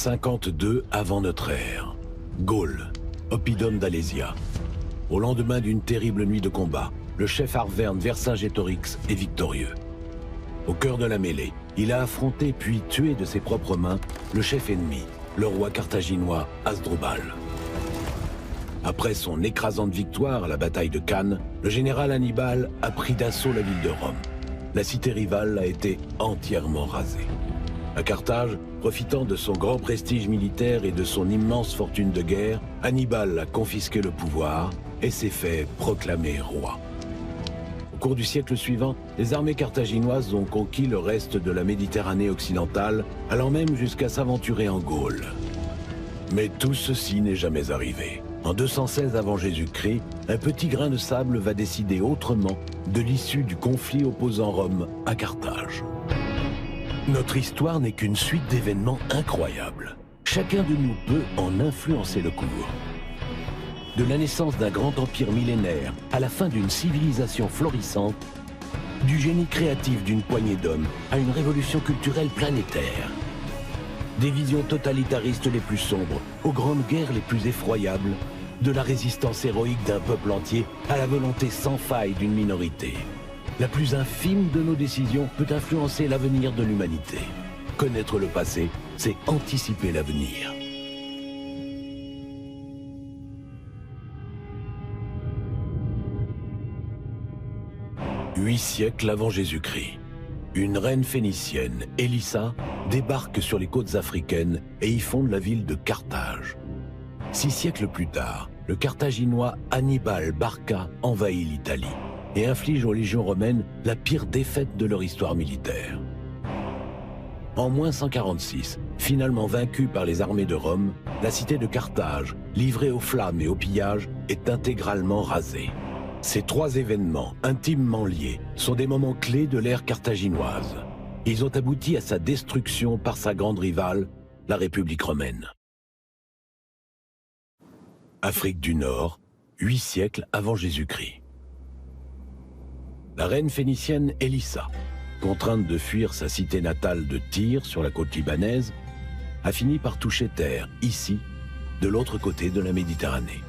52 avant notre ère. Gaule, Oppidum d'Alésia. Au lendemain d'une terrible nuit de combat, le chef Arverne Vercingétorix est victorieux. Au cœur de la mêlée, il a affronté puis tué de ses propres mains le chef ennemi, le roi carthaginois Hasdrubal. Après son écrasante victoire à la bataille de Cannes, le général Hannibal a pris d'assaut la ville de Rome. La cité rivale a été entièrement rasée. À Carthage, profitant de son grand prestige militaire et de son immense fortune de guerre, Hannibal a confisqué le pouvoir et s'est fait proclamer roi. Au cours du siècle suivant, les armées carthaginoises ont conquis le reste de la Méditerranée occidentale, allant même jusqu'à s'aventurer en Gaule. Mais tout ceci n'est jamais arrivé. En 216 avant Jésus-Christ, un petit grain de sable va décider autrement de l'issue du conflit opposant Rome à Carthage. Notre histoire n'est qu'une suite d'événements incroyables. Chacun de nous peut en influencer le cours. De la naissance d'un grand empire millénaire à la fin d'une civilisation florissante, du génie créatif d'une poignée d'hommes à une révolution culturelle planétaire. Des visions totalitaristes les plus sombres aux grandes guerres les plus effroyables, de la résistance héroïque d'un peuple entier à la volonté sans faille d'une minorité. La plus infime de nos décisions peut influencer l'avenir de l'humanité. Connaître le passé, c'est anticiper l'avenir. Huit siècles avant Jésus-Christ, une reine phénicienne, Élissa, débarque sur les côtes africaines et y fonde la ville de Carthage. 6 siècles plus tard, le Carthaginois Hannibal Barca envahit l'Italie et inflige aux légions romaines la pire défaite de leur histoire militaire. En moins 146, finalement vaincue par les armées de Rome, la cité de Carthage, livrée aux flammes et au pillage, est intégralement rasée. Ces 3 événements, intimement liés, sont des moments clés de l'ère carthaginoise. Ils ont abouti à sa destruction par sa grande rivale, la République romaine. Afrique du Nord, 8 siècles avant Jésus-Christ. La reine phénicienne Élissa, contrainte de fuir sa cité natale de Tyr sur la côte libanaise, a fini par toucher terre, ici, de l'autre côté de la Méditerranée.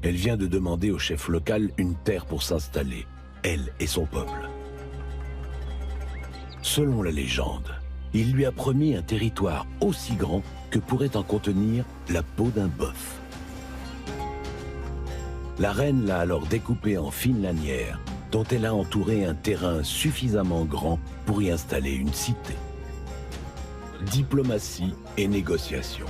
Elle vient de demander au chef local une terre pour s'installer, elle et son peuple. Selon la légende, il lui a promis un territoire aussi grand que pourrait en contenir la peau d'un bœuf. La reine l'a alors découpé en fines lanières, dont elle a entouré un terrain suffisamment grand pour y installer une cité. Diplomatie et négociation,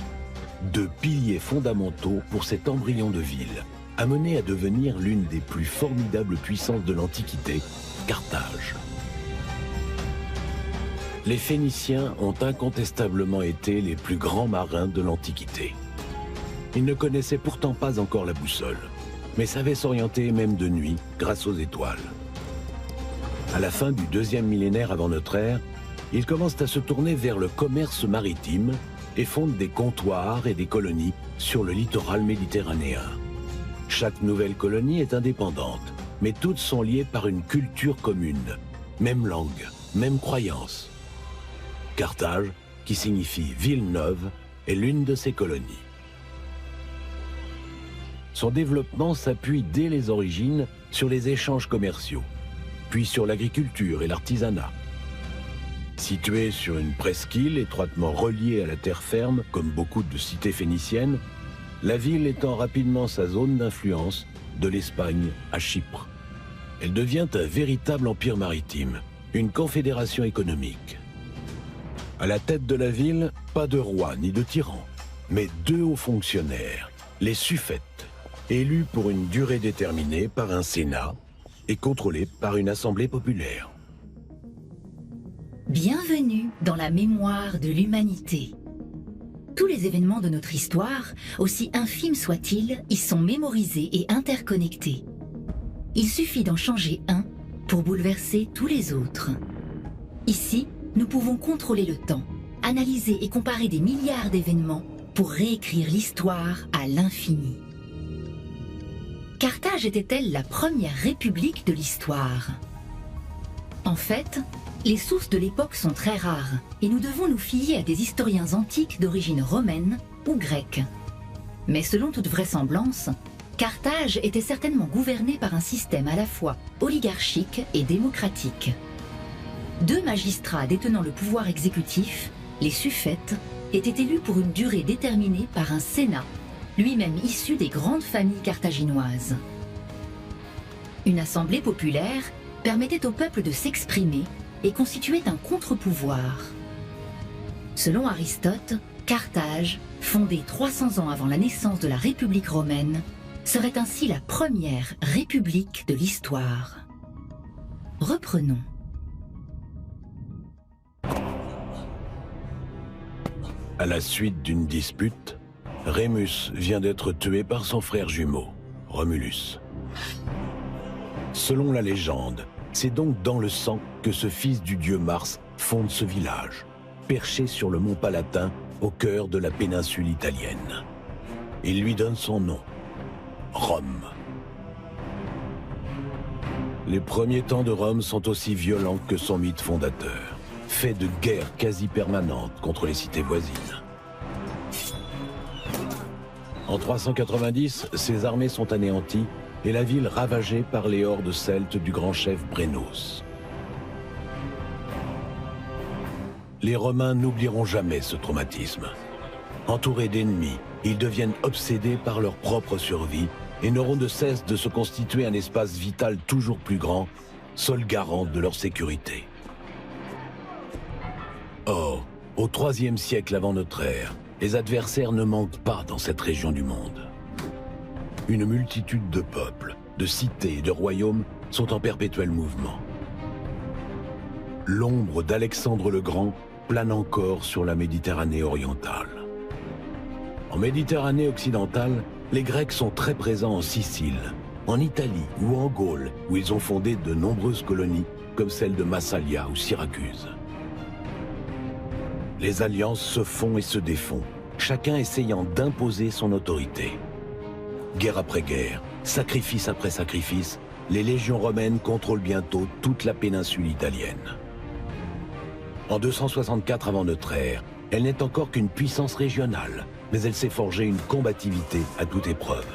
2 piliers fondamentaux pour cet embryon de ville, amené à devenir l'une des plus formidables puissances de l'Antiquité, Carthage. Les Phéniciens ont incontestablement été les plus grands marins de l'Antiquité. Ils ne connaissaient pourtant pas encore la boussole, mais savaient s'orienter même de nuit grâce aux étoiles. À la fin du 2e millénaire avant notre ère, ils commencent à se tourner vers le commerce maritime et fondent des comptoirs et des colonies sur le littoral méditerranéen. Chaque nouvelle colonie est indépendante, mais toutes sont liées par une culture commune, même langue, même croyance. Carthage, qui signifie ville neuve, est l'une de ces colonies. Son développement s'appuie dès les origines sur les échanges commerciaux, puis sur l'agriculture et l'artisanat. Située sur une presqu'île étroitement reliée à la terre ferme, comme beaucoup de cités phéniciennes, la ville étend rapidement sa zone d'influence de l'Espagne à Chypre. Elle devient un véritable empire maritime, une confédération économique. À la tête de la ville, pas de roi ni de tyran, mais 2 hauts fonctionnaires, les suffètes, élus pour une durée déterminée par un sénat et contrôlés par une assemblée populaire. Bienvenue dans la mémoire de l'humanité. Tous les événements de notre histoire, aussi infimes soient-ils, y sont mémorisés et interconnectés. Il suffit d'en changer un pour bouleverser tous les autres. Ici, nous pouvons contrôler le temps, analyser et comparer des milliards d'événements pour réécrire l'histoire à l'infini. Carthage était-elle la première république de l'histoire? En fait, Les sources de l'époque sont très rares et nous devons nous fier à des historiens antiques d'origine romaine ou grecque. Mais selon toute vraisemblance, Carthage était certainement gouvernée par un système à la fois oligarchique et démocratique. 2 magistrats détenant le pouvoir exécutif, les suffètes, étaient élus pour une durée déterminée par un sénat, lui-même issu des grandes familles carthaginoises. Une assemblée populaire permettait au peuple de s'exprimer et constituait un contre-pouvoir. Selon Aristote, Carthage, fondée 300 ans avant la naissance de la République romaine, serait ainsi la première république de l'histoire. Reprenons. À la suite d'une dispute, Rémus vient d'être tué par son frère jumeau, Romulus. Selon la légende, c'est donc dans le sang que ce fils du dieu Mars fonde ce village, perché sur le mont Palatin, au cœur de la péninsule italienne. Il lui donne son nom, Rome. Les premiers temps de Rome sont aussi violents que son mythe fondateur, fait de guerres quasi permanentes contre les cités voisines. En 390, ses armées sont anéanties et la ville ravagée par les hordes celtes du grand chef Brennos. Les Romains n'oublieront jamais ce traumatisme. Entourés d'ennemis, ils deviennent obsédés par leur propre survie et n'auront de cesse de se constituer un espace vital toujours plus grand, seul garant de leur sécurité. Or, au IIIe siècle avant notre ère, les adversaires ne manquent pas dans cette région du monde. Une multitude de peuples, de cités et de royaumes sont en perpétuel mouvement. L'ombre d'Alexandre le Grand plane encore sur la Méditerranée orientale. En Méditerranée occidentale, les Grecs sont très présents en Sicile, en Italie ou en Gaule, où ils ont fondé de nombreuses colonies, comme celle de Massalia ou Syracuse. Les alliances se font et se défont, chacun essayant d'imposer son autorité. Guerre après guerre, sacrifice après sacrifice, les légions romaines contrôlent bientôt toute la péninsule italienne. En 264 avant notre ère, elle n'est encore qu'une puissance régionale, mais elle s'est forgée une combativité à toute épreuve.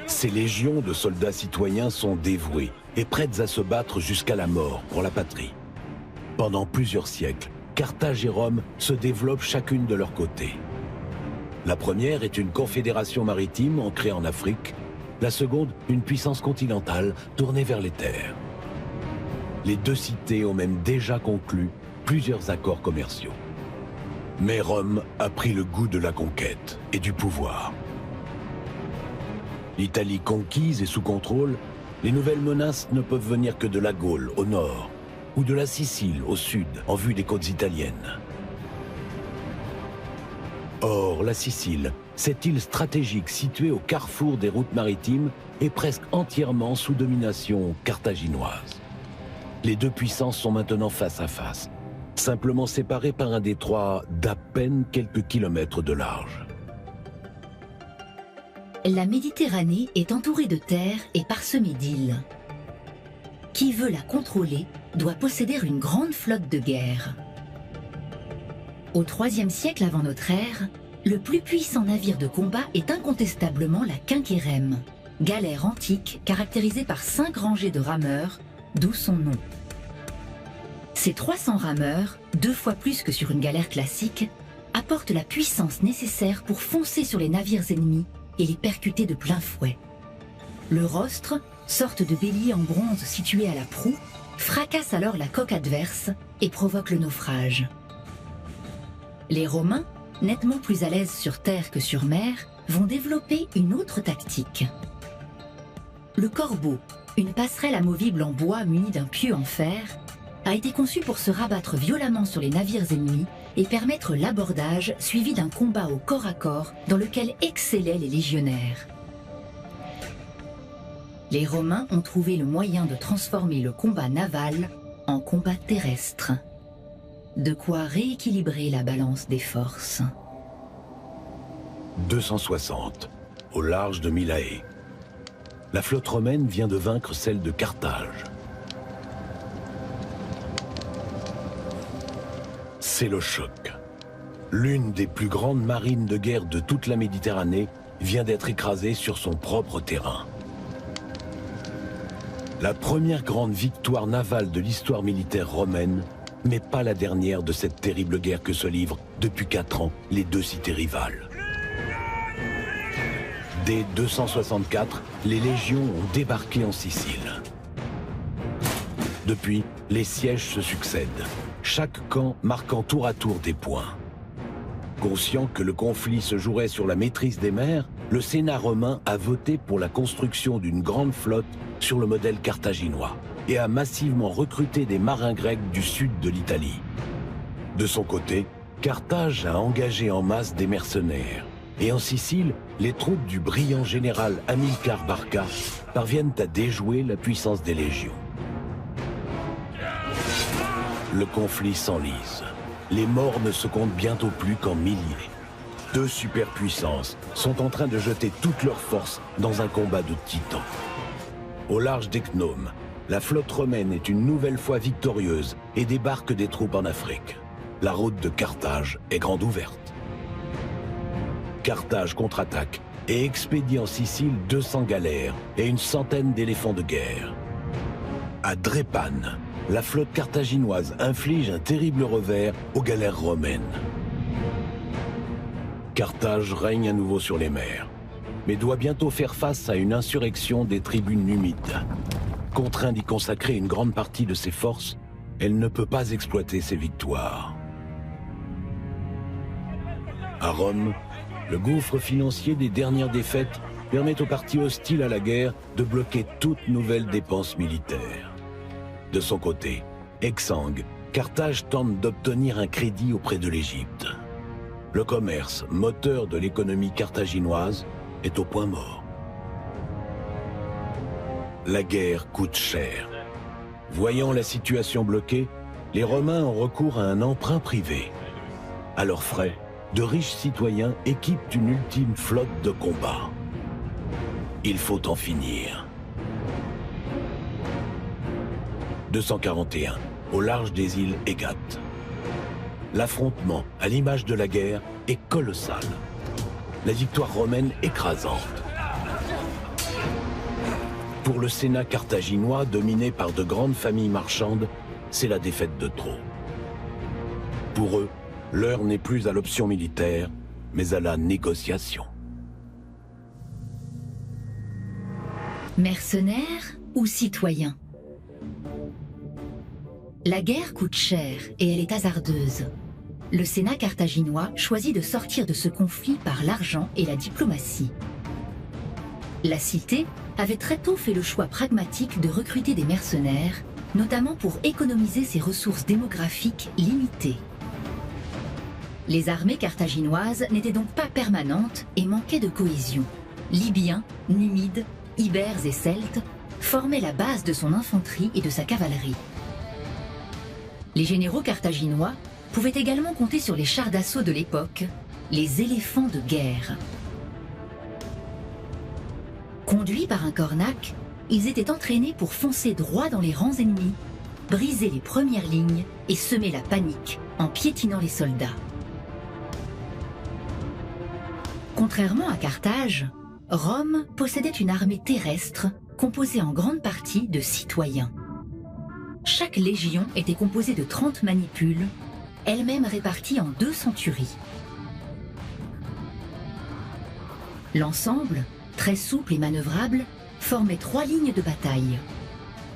Ces légions de soldats citoyens sont dévoués et prêtes à se battre jusqu'à la mort pour la patrie. Pendant plusieurs siècles, Carthage et Rome se développent chacune de leur côté. La première est une confédération maritime ancrée en Afrique, la seconde une puissance continentale tournée vers les terres. Les 2 cités ont même déjà conclu plusieurs accords commerciaux. Mais Rome a pris le goût de la conquête et du pouvoir. L'Italie conquise et sous contrôle, les nouvelles menaces ne peuvent venir que de la Gaule au nord ou de la Sicile au sud en vue des côtes italiennes. Or, la Sicile, cette île stratégique située au carrefour des routes maritimes, est presque entièrement sous domination carthaginoise. Les 2 puissances sont maintenant face à face, simplement séparées par un détroit d'à peine quelques kilomètres de large. La Méditerranée est entourée de terres et parsemée d'îles. Qui veut la contrôler doit posséder une grande flotte de guerre. Au IIIe siècle avant notre ère, le plus puissant navire de combat est incontestablement la Quinquérème, galère antique caractérisée par 5 rangées de rameurs, d'où son nom. Ces 300 rameurs, 2 fois plus que sur une galère classique, apportent la puissance nécessaire pour foncer sur les navires ennemis et les percuter de plein fouet. Le rostre, sorte de bélier en bronze situé à la proue, fracasse alors la coque adverse et provoque le naufrage. Les Romains, nettement plus à l'aise sur terre que sur mer, vont développer une autre tactique. Le corbeau, une passerelle amovible en bois munie d'un pieu en fer, a été conçu pour se rabattre violemment sur les navires ennemis et permettre l'abordage suivi d'un combat au corps à corps dans lequel excellaient les légionnaires. Les Romains ont trouvé le moyen de transformer le combat naval en combat terrestre. De quoi rééquilibrer la balance des forces. 260, au large de Mylae. La flotte romaine vient de vaincre celle de Carthage. C'est le choc. L'une des plus grandes marines de guerre de toute la Méditerranée vient d'être écrasée sur son propre terrain. La première grande victoire navale de l'histoire militaire romaine, mais pas la dernière de cette terrible guerre que se livrent depuis 4 ans les deux cités rivales. Dès 264, les légions ont débarqué en Sicile. Depuis, les sièges se succèdent, chaque camp marquant tour à tour des points. Conscient que le conflit se jouerait sur la maîtrise des mers, le Sénat romain a voté pour la construction d'une grande flotte sur le modèle carthaginois et a massivement recruté des marins grecs du sud de l'Italie. De son côté, Carthage a engagé en masse des mercenaires. Et en Sicile, les troupes du brillant général Hamilcar Barca parviennent à déjouer la puissance des légions. Le conflit s'enlise. Les morts ne se comptent bientôt plus qu'en milliers. Deux superpuissances sont en train de jeter toutes leurs forces dans un combat de titans. Au large d'Ecnome, la flotte romaine est une nouvelle fois victorieuse et débarque des troupes en Afrique. La route de Carthage est grande ouverte. Carthage contre-attaque et expédie en Sicile 200 galères et une centaine d'éléphants de guerre. À Drépane, la flotte carthaginoise inflige un terrible revers aux galères romaines. Carthage règne à nouveau sur les mers, mais doit bientôt faire face à une insurrection des tribus numides. Contrainte d'y consacrer une grande partie de ses forces, elle ne peut pas exploiter ses victoires. À Rome, le gouffre financier des dernières défaites permet aux partis hostiles à la guerre de bloquer toute nouvelle dépense militaire. De son côté, exsangue, Carthage tente d'obtenir un crédit auprès de l'Égypte. Le commerce, moteur de l'économie carthaginoise, est au point mort. La guerre coûte cher. Voyant la situation bloquée, les Romains ont recours à un emprunt privé. À leurs frais, de riches citoyens équipent une ultime flotte de combat. Il faut en finir. 241, au large des îles Égates. L'affrontement, à l'image de la guerre, est colossal. La victoire romaine écrasante. Pour le Sénat carthaginois, dominé par de grandes familles marchandes, c'est la défaite de trop. Pour eux, l'heure n'est plus à l'option militaire, mais à la négociation. Mercenaires ou citoyens? La guerre coûte cher et elle est hasardeuse. Le Sénat carthaginois choisit de sortir de ce conflit par l'argent et la diplomatie. La cité avait très tôt fait le choix pragmatique de recruter des mercenaires, notamment pour économiser ses ressources démographiques limitées. Les armées carthaginoises n'étaient donc pas permanentes et manquaient de cohésion. Libyens, Numides, Ibères et Celtes formaient la base de son infanterie et de sa cavalerie. Les généraux carthaginois pouvaient également compter sur les chars d'assaut de l'époque, les éléphants de guerre. Conduits par un cornac, ils étaient entraînés pour foncer droit dans les rangs ennemis, briser les premières lignes et semer la panique en piétinant les soldats. Contrairement à Carthage, Rome possédait une armée terrestre composée en grande partie de citoyens. Chaque légion était composée de 30 manipules, elles-mêmes réparties en 2 centuries. L'ensemble, très souple et manœuvrable, formait 3 lignes de bataille.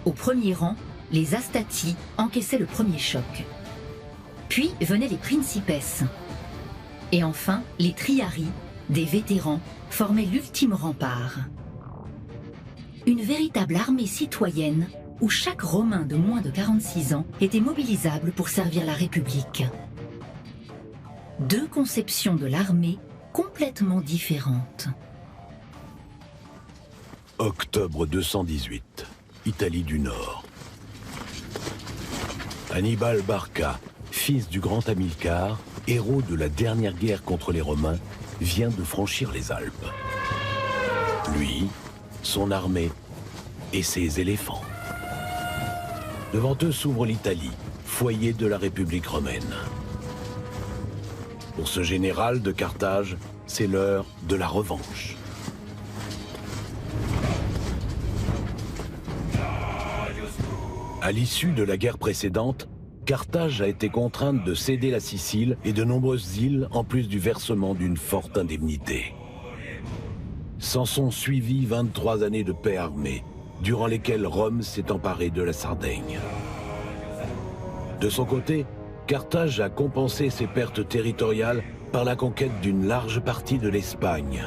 Au premier rang, les Astati encaissaient le premier choc. Puis venaient les Principes. Et enfin, les Triarii, des vétérans, formaient l'ultime rempart. Une véritable armée citoyenne où chaque Romain de moins de 46 ans était mobilisable pour servir la République. 2 conceptions de l'armée complètement différentes. Octobre 218, Italie du Nord. Hannibal Barca, fils du grand Hamilcar, héros de la dernière guerre contre les Romains, vient de franchir les Alpes. Lui, son armée et ses éléphants. Devant eux s'ouvre l'Italie, foyer de la République romaine. Pour ce général de Carthage, c'est l'heure de la revanche. À l'issue de la guerre précédente, Carthage a été contrainte de céder la Sicile et de nombreuses îles en plus du versement d'une forte indemnité. S'en sont suivies 23 années de paix armée, durant lesquelles Rome s'est emparée de la Sardaigne. De son côté, Carthage a compensé ses pertes territoriales par la conquête d'une large partie de l'Espagne.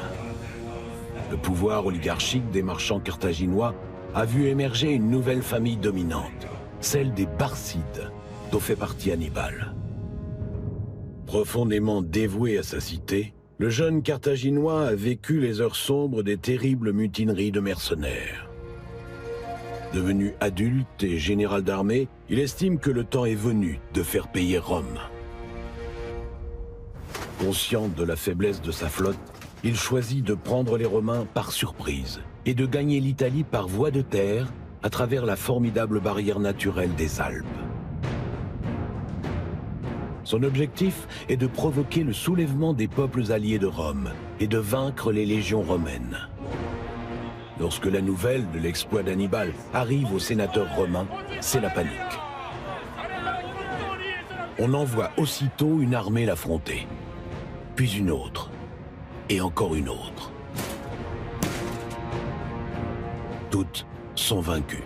Le pouvoir oligarchique des marchands carthaginois a vu émerger une nouvelle famille dominante, celle des Barcides, dont fait partie Hannibal. Profondément dévoué à sa cité, le jeune Carthaginois a vécu les heures sombres des terribles mutineries de mercenaires. Devenu adulte et général d'armée, il estime que le temps est venu de faire payer Rome. Conscient de la faiblesse de sa flotte, il choisit de prendre les Romains par surprise et de gagner l'Italie par voie de terre à travers la formidable barrière naturelle des Alpes. Son objectif est de provoquer le soulèvement des peuples alliés de Rome et de vaincre les légions romaines. Lorsque la nouvelle de l'exploit d'Hannibal arrive aux sénateurs romains, c'est la panique. On envoie aussitôt une armée l'affronter, puis une autre, et encore une autre. Toutes sont vaincues.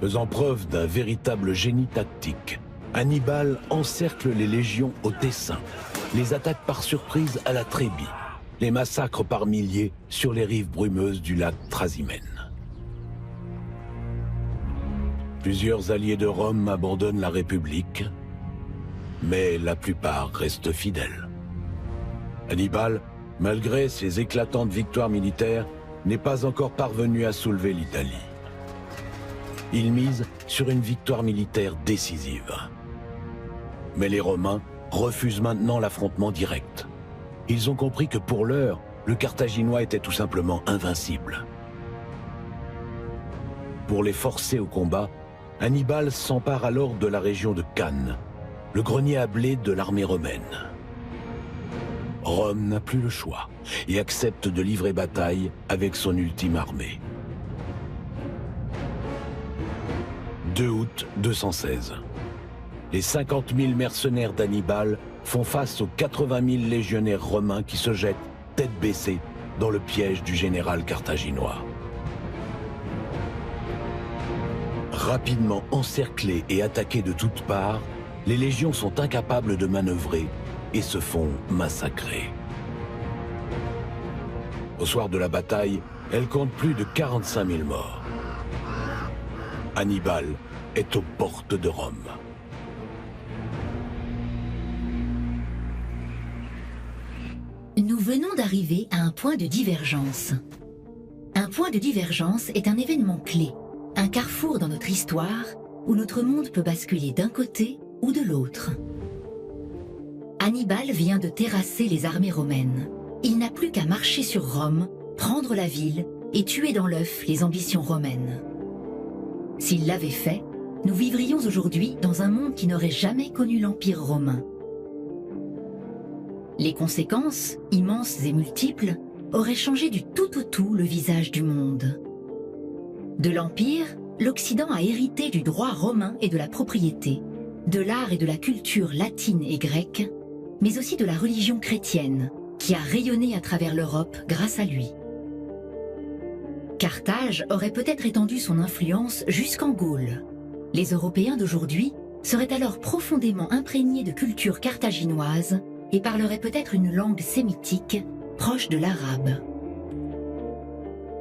Faisant preuve d'un véritable génie tactique, Hannibal encercle les légions au Tessin, les attaque par surprise à la Trébie, les massacre par milliers sur les rives brumeuses du lac Trasimène. Plusieurs alliés de Rome abandonnent la République, mais la plupart restent fidèles. Hannibal, malgré ses éclatantes victoires militaires, n'est pas encore parvenu à soulever l'Italie. Il mise sur une victoire militaire décisive. Mais les Romains refusent maintenant l'affrontement direct. Ils ont compris que pour l'heure, le Carthaginois était tout simplement invincible. Pour les forcer au combat, Hannibal s'empare alors de la région de Cannes, le grenier à blé de l'armée romaine. Rome n'a plus le choix et accepte de livrer bataille avec son ultime armée. 2 août 216. Les 50 000 mercenaires d'Hannibal font face aux 80 000 légionnaires romains qui se jettent, tête baissée, dans le piège du général carthaginois. Rapidement encerclés et attaqués de toutes parts, les légions sont incapables de manœuvrer et se font massacrer. Au soir de la bataille, elles comptent plus de 45 000 morts. Hannibal est aux portes de Rome. Nous venons d'arriver à un point de divergence. Un point de divergence est un événement clé, un carrefour dans notre histoire où notre monde peut basculer d'un côté ou de l'autre. Hannibal vient de terrasser les armées romaines. Il n'a plus qu'à marcher sur Rome, prendre la ville et tuer dans l'œuf les ambitions romaines. S'il l'avait fait, nous vivrions aujourd'hui dans un monde qui n'aurait jamais connu l'Empire romain. Les conséquences, immenses et multiples, auraient changé du tout au tout le visage du monde. De l'Empire, l'Occident a hérité du droit romain et de la propriété, de l'art et de la culture latine et grecque, mais aussi de la religion chrétienne, qui a rayonné à travers l'Europe grâce à lui. Carthage aurait peut-être étendu son influence jusqu'en Gaule. Les Européens d'aujourd'hui seraient alors profondément imprégnés de culture carthaginoise et parleraient peut-être une langue sémitique proche de l'arabe.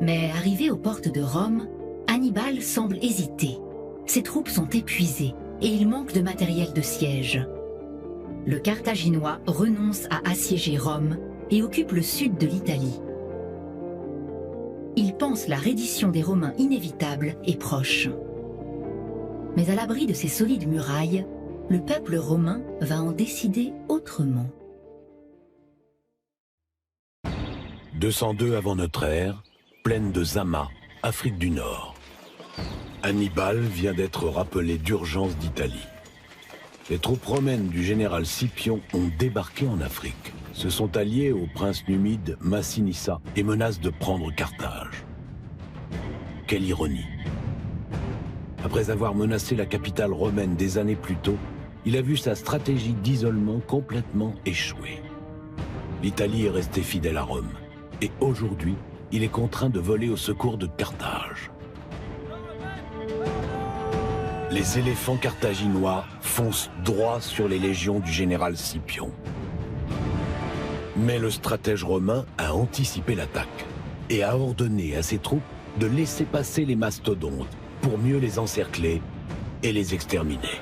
Mais arrivé aux portes de Rome, Hannibal semble hésiter. Ses troupes sont épuisées et il manque de matériel de siège. Le Carthaginois renonce à assiéger Rome et occupe le sud de l'Italie. Il pense la reddition des Romains inévitable et proche. Mais à l'abri de ces solides murailles, le peuple romain va en décider autrement. 202 avant notre ère, plaine de Zama, Afrique du Nord. Hannibal vient d'être rappelé d'urgence d'Italie. Les troupes romaines du général Scipion ont débarqué en Afrique, se sont alliés au prince numide Massinissa et menacent de prendre Carthage. Quelle ironie! Après avoir menacé la capitale romaine des années plus tôt, il a vu sa stratégie d'isolement complètement échouer. L'Italie est restée fidèle à Rome, et aujourd'hui, il est contraint de voler au secours de Carthage. Les éléphants carthaginois foncent droit sur les légions du général Scipion. Mais le stratège romain a anticipé l'attaque et a ordonné à ses troupes de laisser passer les mastodontes pour mieux les encercler et les exterminer.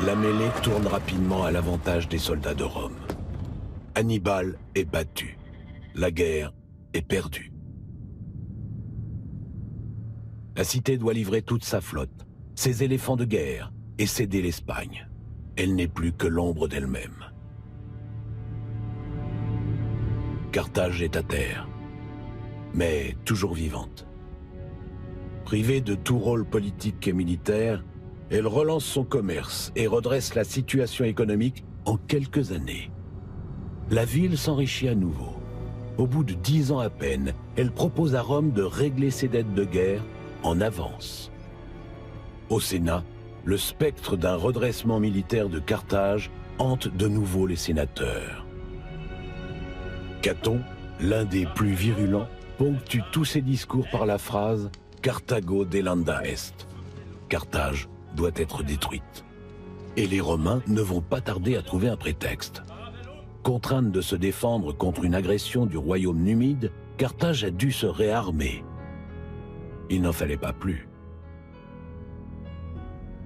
La mêlée tourne rapidement à l'avantage des soldats de Rome. Hannibal est battu. La guerre est perdue. La cité doit livrer toute sa flotte, ses éléphants de guerre, et céder l'Espagne. Elle n'est plus que l'ombre d'elle-même. Carthage est à terre, mais toujours vivante. Privée de tout rôle politique et militaire, elle relance son commerce et redresse la situation économique en quelques années. La ville s'enrichit à nouveau. Au bout de 10 ans à peine, elle propose à Rome de régler ses dettes de guerre en avance. Au Sénat, le spectre d'un redressement militaire de Carthage hante de nouveau les sénateurs. Caton, l'un des plus virulents, ponctue tous ses discours par la phrase « Carthago delenda est ». Carthage doit être détruite. Et les Romains ne vont pas tarder à trouver un prétexte. Contrainte de se défendre contre une agression du royaume numide, Carthage a dû se réarmer. Il n'en fallait pas plus.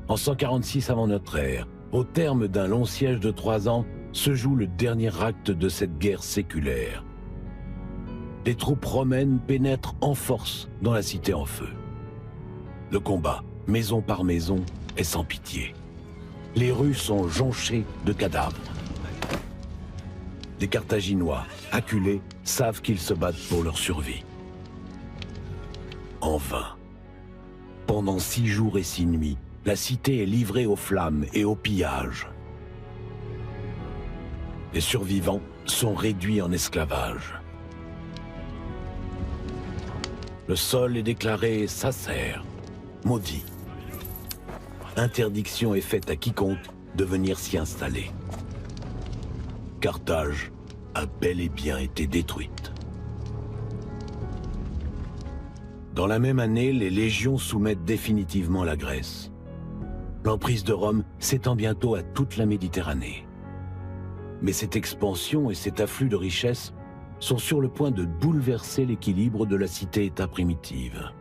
En 146 avant notre ère, au terme d'un long siège de 3 ans, se joue le dernier acte de cette guerre séculaire. Les troupes romaines pénètrent en force dans la cité en feu. Le combat, maison par maison, est sans pitié. Les rues sont jonchées de cadavres. Les Carthaginois, acculés, savent qu'ils se battent pour leur survie. En vain. Pendant 6 jours et 6 nuits, la cité est livrée aux flammes et au pillage. Les survivants sont réduits en esclavage. Le sol est déclaré sacère, maudit. Interdiction est faite à quiconque de venir s'y installer. Carthage a bel et bien été détruite. Dans la même année, les légions soumettent définitivement la Grèce. L'emprise de Rome s'étend bientôt à toute la Méditerranée. Mais cette expansion et cet afflux de richesses sont sur le point de bouleverser l'équilibre de la cité-État primitive.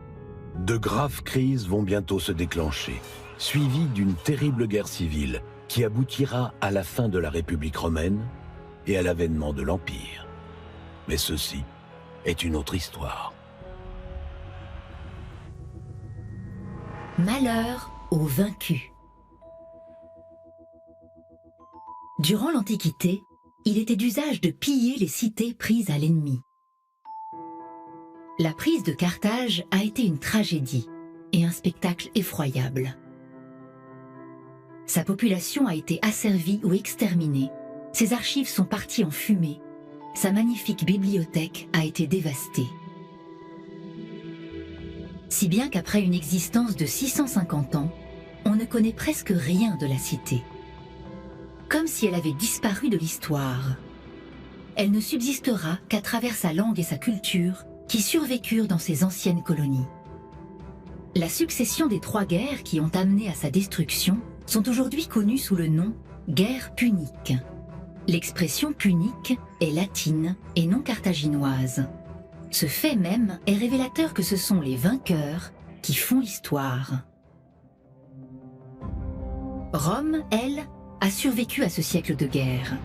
De graves crises vont bientôt se déclencher, suivies d'une terrible guerre civile qui aboutira à la fin de la République romaine et à l'avènement de l'Empire. Mais ceci est une autre histoire. Malheur aux vaincus. Durant l'Antiquité, il était d'usage de piller les cités prises à l'ennemi. La prise de Carthage a été une tragédie et un spectacle effroyable. Sa population a été asservie ou exterminée, ses archives sont parties en fumée, sa magnifique bibliothèque a été dévastée. Si bien qu'après une existence de 650 ans, on ne connaît presque rien de la cité. Comme si elle avait disparu de l'histoire. Elle ne subsistera qu'à travers sa langue et sa culture qui survécurent dans ses anciennes colonies. La succession des 3 guerres qui ont amené à sa destruction sont aujourd'hui connues sous le nom « guerre punique ». L'expression punique est latine et non carthaginoise. Ce fait même est révélateur que ce sont les vainqueurs qui font l'histoire. Rome, elle, a survécu à ce siècle de guerre.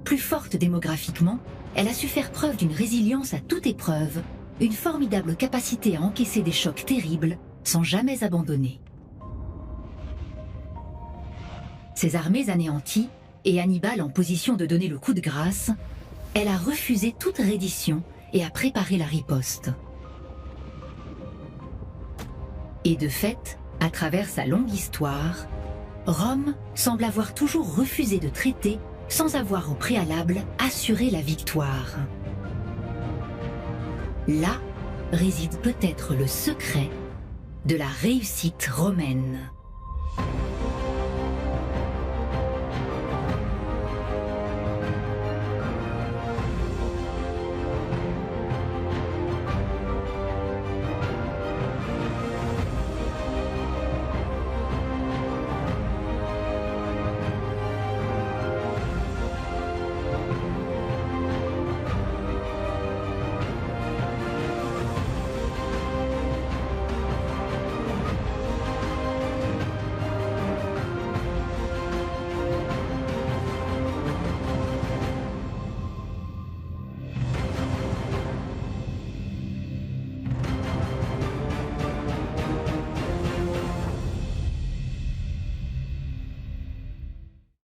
Plus forte démographiquement, elle a su faire preuve d'une résilience à toute épreuve, une formidable capacité à encaisser des chocs terribles sans jamais abandonner. Ses armées anéanties et Hannibal en position de donner le coup de grâce, elle a refusé toute reddition et a préparé la riposte. Et de fait, à travers sa longue histoire, Rome semble avoir toujours refusé de traiter sans avoir au préalable assuré la victoire. Là réside peut-être le secret de la réussite romaine.